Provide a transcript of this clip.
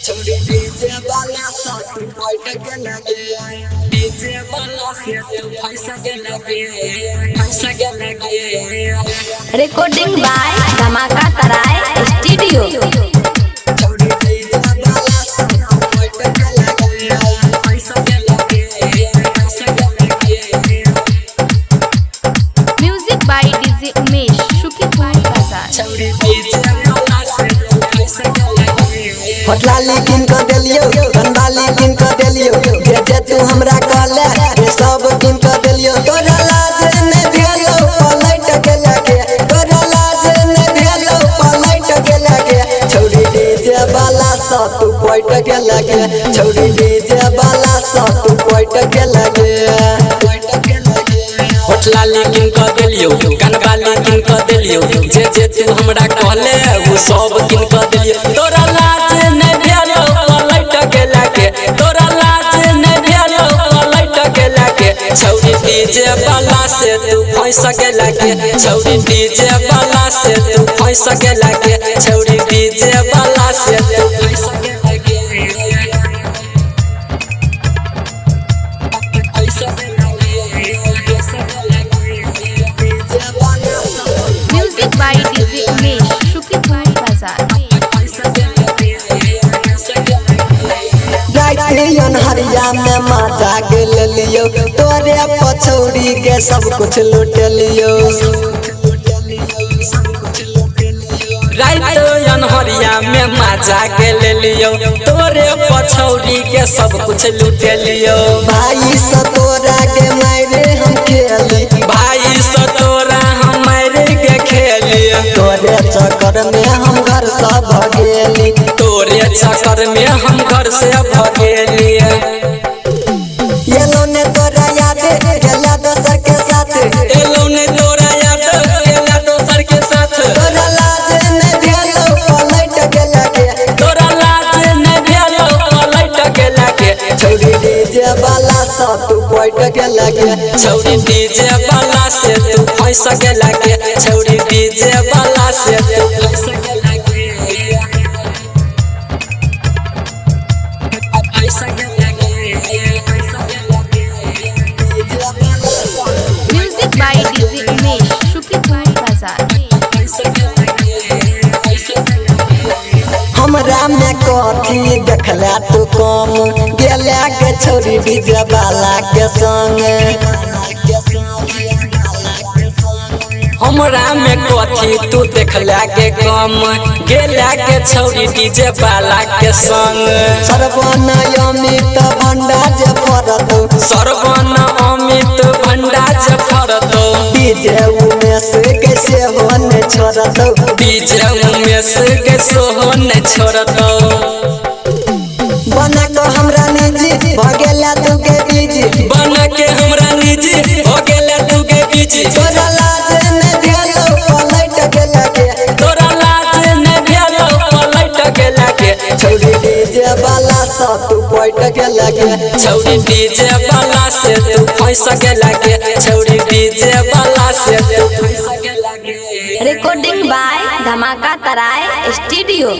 छोड़ी डीजे वाला साथ बैठ के लगे डीजे वाला से तू फंस के लगे रिकॉर्डिंग बाय धमाका तराय स्टूडियो। छोड़ी डीजे वाला साथ बैठ के लगे फंस के लगे music by DJ Umesh Shukipur बाजार। छोड़ी डीजे वाला से तू फंस के लगे होटलाली किन कर देलियो गंदाली किन कर देलियो जे तू हमरा कहले रे सब किन कर देलियो तोरा लाज ने भेलो पलट के लगे तोरा लाज ने भेलो पलट के लगे छोड़ी डीजे वाला सा तू पैट के लगे छोड़ी डीजे वाला सा तू पैट के लगे होटलाली किन कर देलियो गंदाली किन कर देलियो जे तू हमरा कहले वो सब किन कर देलियो तोरा लाज ने भेलो पलट के लगे तोरा लाज ने भेलो पलट के लगे छौरी डीजे वाला से तू फंस के लगे छौरी डीजे वाला से तू फंस के लगे छौरी डीजे वाला से तू फंस के लगे music by DJ Umesh Shukipur बाजार। राइटियन हरिया में माता के ले लियो तोरे पछौड़ी के सब कुछ लूट लियो राइटियन हरिया में माजा के ले लियो तोरे पछौड़ी के सब कुछ लूट लियो भाई सतोरा के मारे हम खेली भाई सतोरा हम मारे के खेली तोरे चक्कर में हम घर से भगेली तोरे चक्कर में हम घर से भगेली ये लो ने तोरा याद गेला दोसर के साथ एलो ने तोरा याद गेला दोसर के साथ तोरा लाज ने भेलो पलट के लगे तोरा लाज ने भेलो पलट के लगे छोड़ी डीजे वाला सा तू पैट के लगे छौरी डीजे वाला से तू फंस के लगे छौरी डीजे वाला से तू फंस के लगे music by DJ Umesh Shukipur बाजार। हमरा में कथी देखला तू कम गेला के छोड़ी डीजे वाला के संग हमरा में कथी तू देखला के कम गेला के छौरी डीजे वाला के संग सरवन अमित भंडा जे फरत सरवन अमित भंडा जे फरत डीजे उमेश के सेहो ने छोड़त डीजे उमेश के सोहो ने छोड़त बना को हमरा निजी भगेला तू के बीजी बन के हमरा निजी हो गेला तू के बीच तोरा लाज ने भेलो पलट के लगे तोरा लाज ने भेलो पलट के लगे छोड़ी डीजे वाला सा तू पैट के लगे छौरी डीजे वाला से तू फंस के लगे छौरी डीजे वाला से तू फंस के लगे रिकॉर्डिंग बाय धमाका तराय स्टूडियो।